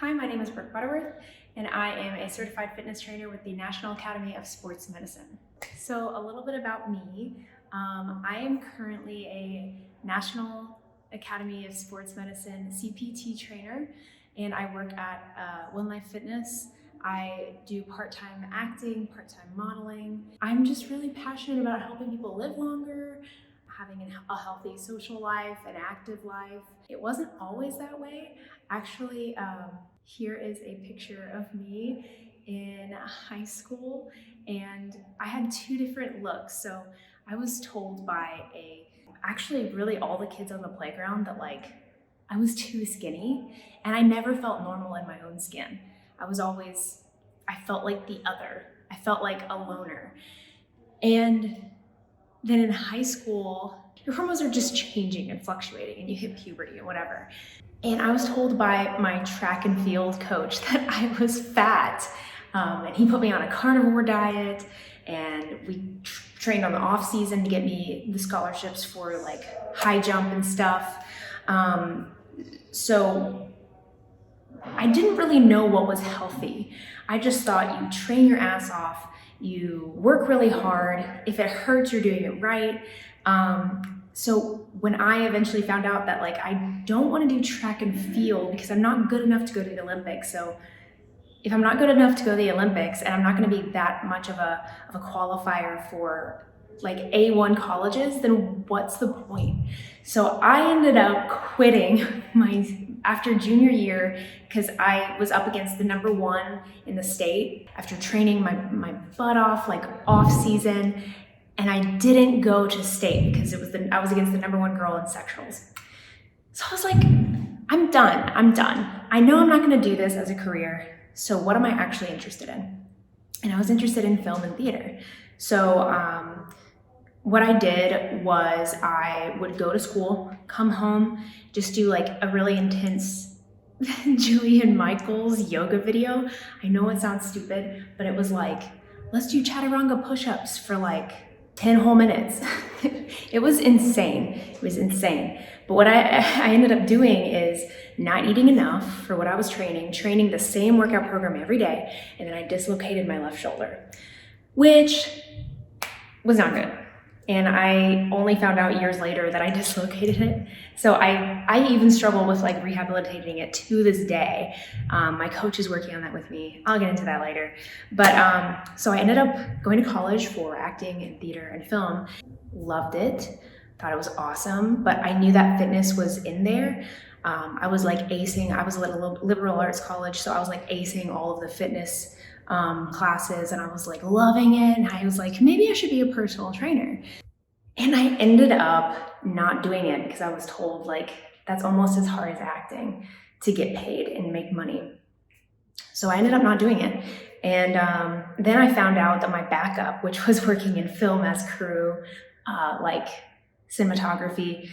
Hi, my name is Brooke Butterworth, and I am a certified fitness trainer with the National Academy of Sports Medicine. So a little bit about me. I am currently a National Academy of Sports Medicine CPT trainer, and I work at One Life Fitness. I do part-time acting, part-time modeling. I'm just really passionate about helping people live longer, having a healthy social life, an active life. It wasn't always that way. Actually, here is a picture of me in high school, and I had two different looks. So I was told by actually really all the kids on the playground that I was too skinny, and I never felt normal in my own skin. I felt like the other. I felt like a loner. And then in high school, your hormones are just changing and fluctuating, and you hit puberty and whatever. And I was told by my track and field coach that I was fat. And he put me on a carnivore diet, and we trained on the off season to get me the scholarships for high jump and stuff. So I didn't really know what was healthy. I just thought you train your ass off, you work really hard. If it hurts, you're doing it right. So when I eventually found out that I don't want to do track and field because I'm not good enough to go to the Olympics. So if I'm not good enough to go to the Olympics and I'm not going to be that much of a qualifier for A1 colleges, then what's the point? So I ended up quitting after junior year because I was up against the #1 in the state after training my butt off off season. And I didn't go to state because I was against the #1 girl in sectionals. So I was like, I'm done. I know I'm not gonna do this as a career, so what am I actually interested in? And I was interested in film and theater. So what I did was I would go to school, come home, just do a really intense Julian Michaels yoga video. I know it sounds stupid, but it was let's do chaturanga push-ups for 10 whole minutes. It was insane. But what I ended up doing is not eating enough for what I was training the same workout program every day, and then I dislocated my left shoulder, which was not good. And I only found out years later that I dislocated it. So I even struggle with rehabilitating it to this day. My coach is working on that with me. I'll get into that later. But so I ended up going to college for acting and theater and film. Loved it, thought it was awesome, but I knew that fitness was in there. I was acing, I was at a liberal arts college, so I was acing all of the fitness classes, and I was loving it, and I was maybe I should be a personal trainer. And I ended up not doing it because I was told that's almost as hard as acting to get paid and make money. So I ended up not doing it. And then I found out that my backup, which was working in film as crew, cinematography,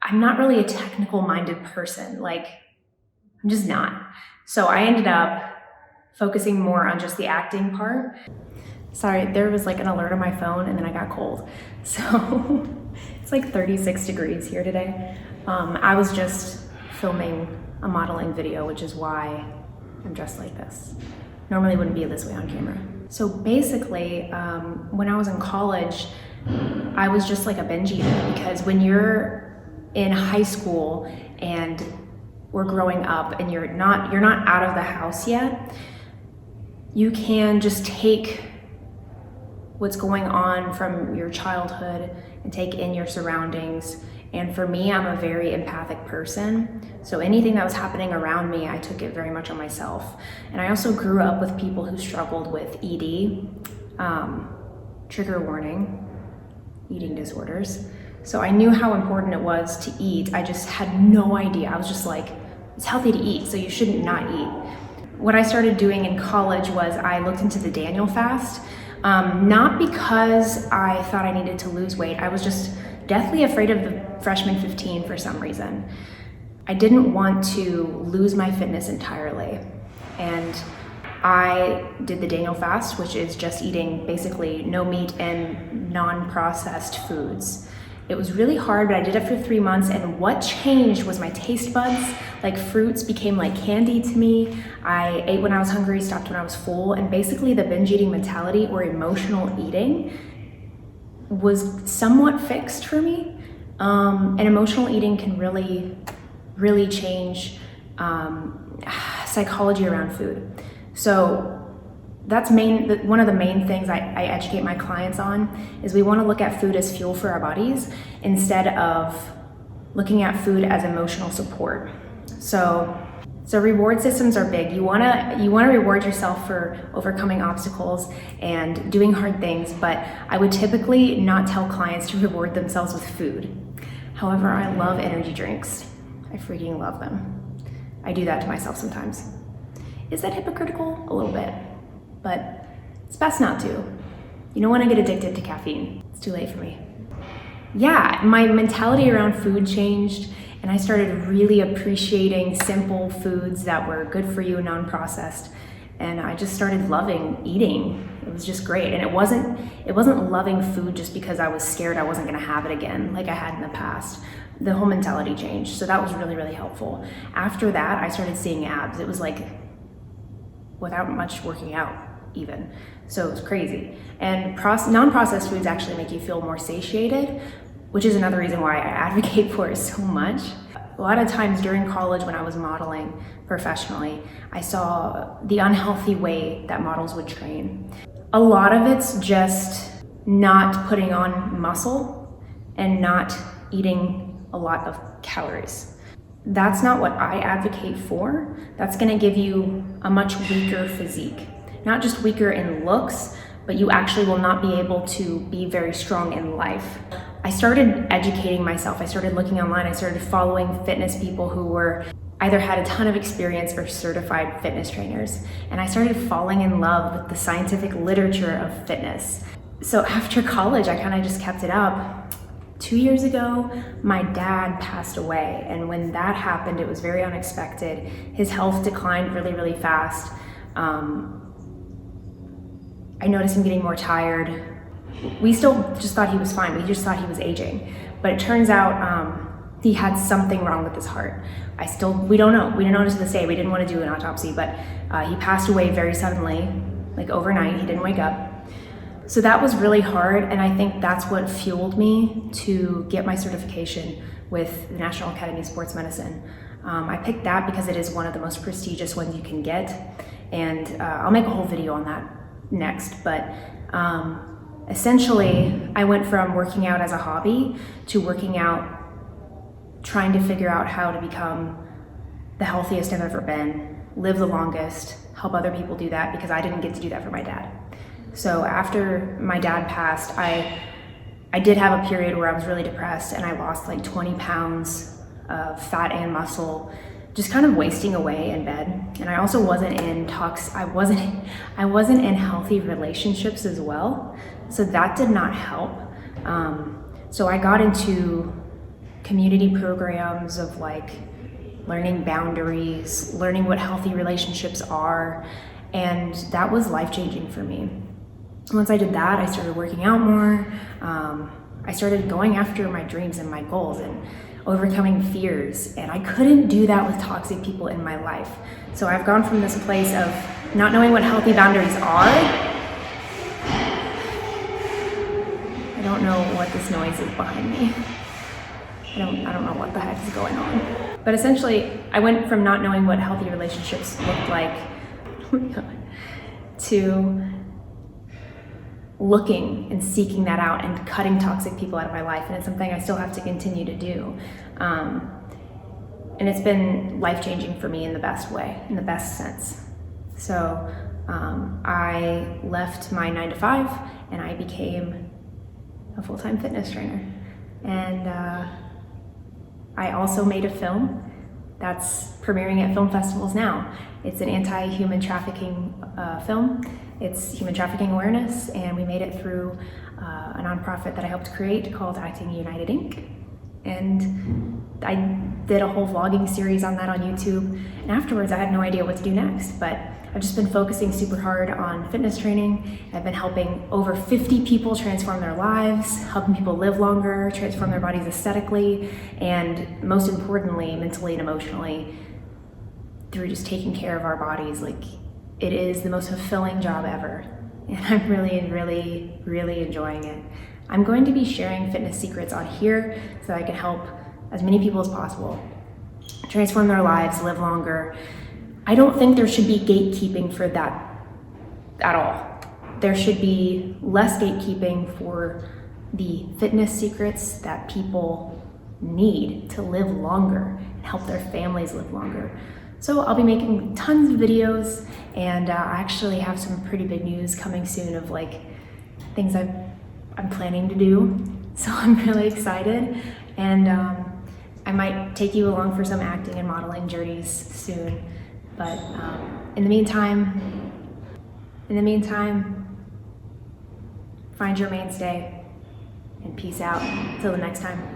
I'm not really a technical minded person. I'm just not. So I ended up focusing more on just the acting part. Sorry, there was an alert on my phone and then I got cold. So it's 36 degrees here today. I was just filming a modeling video, which is why I'm dressed like this. Normally wouldn't be this way on camera. So basically, when I was in college, I was just a binge eater, because when you're in high school and we're growing up and you're not out of the house yet, you can just take what's going on from your childhood and take in your surroundings. And for me, I'm a very empathic person. So anything that was happening around me, I took it very much on myself. And I also grew up with people who struggled with ED, trigger warning, eating disorders. So I knew how important it was to eat. I just had no idea. I was just it's healthy to eat, so you shouldn't not eat. What I started doing in college was I looked into the Daniel fast, not because I thought I needed to lose weight. I was just deathly afraid of the freshman 15 for some reason. I didn't want to lose my fitness entirely. And I did the Daniel fast, which is just eating basically no meat and non-processed foods. It was really hard, but I did it for 3 months, and what changed was my taste buds. Like fruits became like candy to me. I ate when I was hungry, stopped when I was full, and basically the binge eating mentality or emotional eating was somewhat fixed for me. And emotional eating can really change psychology around food. So that's one of the main things I educate my clients on is we want to look at food as fuel for our bodies instead of looking at food as emotional support. So reward systems are big. You want to reward yourself for overcoming obstacles and doing hard things, but I would typically not tell clients to reward themselves with food. However, I love energy drinks. I freaking love them. I do that to myself sometimes. Is that hypocritical? A little bit, but it's best not to. You don't want to get addicted to caffeine. It's too late for me. Yeah, my mentality around food changed, and I started really appreciating simple foods that were good for you, non-processed, and I just started loving eating. It was just great, and it wasn't loving food just because I was scared I wasn't gonna have it again like I had in the past. The whole mentality changed, so that was really helpful. After that, I started seeing abs. It was like without much working out even, so it was crazy. And non-processed foods actually make you feel more satiated, which is another reason why I advocate for it so much. A lot of times during college when I was modeling professionally, I saw the unhealthy way that models would train. A lot of it's just not putting on muscle and not eating a lot of calories. That's not what I advocate for. That's gonna give you a much weaker physique. Not just weaker in looks, but you actually will not be able to be very strong in life. I started educating myself. I started looking online. I started following fitness people who were either had a ton of experience or certified fitness trainers. And I started falling in love with the scientific literature of fitness. So after college, I kind of just kept it up. 2 years ago, my dad passed away. And when that happened, it was very unexpected. His health declined really fast. I noticed him getting more tired. We still just thought he was fine. We just thought he was aging. But it turns out he had something wrong with his heart. We don't know. We don't know to this day. We didn't want to do an autopsy, but he passed away very suddenly, like overnight. He didn't wake up. So that was really hard, and I think that's what fueled me to get my certification with the National Academy of Sports Medicine. I picked that because it is one of the most prestigious ones you can get, and I'll make a whole video on that next, but essentially I went from working out as a hobby to working out trying to figure out how to become the healthiest I've ever been, live the longest, help other people do that, because I didn't get to do that for my dad. So after my dad passed, I did have a period where I was really depressed, and I lost like 20 pounds of fat and muscle, just kind of wasting away in bed. And I also wasn't in I wasn't in healthy relationships as well. So that did not help. So I got into community programs of like learning boundaries, learning what healthy relationships are. And that was life-changing for me. Once I did that, I started working out more. I started going after my dreams and my goals and overcoming fears. And I couldn't do that with toxic people in my life. So I've gone from this place of not knowing what healthy boundaries are. I don't know what this noise is behind me. I don't know what the heck is going on. But essentially, I went from not knowing what healthy relationships looked like to looking and seeking that out and cutting toxic people out of my life. And it's something I still have to continue to do. And it's been life-changing for me in the best way, in the best sense. So I left my 9-to-5 and I became a full-time fitness trainer. And I also made a film that's premiering at film festivals now. It's an anti-human trafficking film. It's human trafficking awareness, and we made it through a nonprofit that I helped create called Acting United Inc. And I did a whole vlogging series on that on YouTube, and afterwards I had no idea what to do next, but I've just been focusing super hard on fitness training. I've been helping over 50 people transform their lives, helping people live longer, transform their bodies aesthetically, and most importantly, mentally and emotionally, through just taking care of our bodies. Like, it is the most fulfilling job ever, and I'm really enjoying it. I'm going to be sharing fitness secrets on here so that I can help as many people as possible transform their lives, live longer. I don't think there should be gatekeeping for that at all. There should be less gatekeeping for the fitness secrets that people need to live longer and help their families live longer. So I'll be making tons of videos, and I actually have some pretty big news coming soon of like things I'm planning to do. So I'm really excited, and I might take you along for some acting and modeling journeys soon. But in the meantime, find your mainstay and peace out. Till the next time.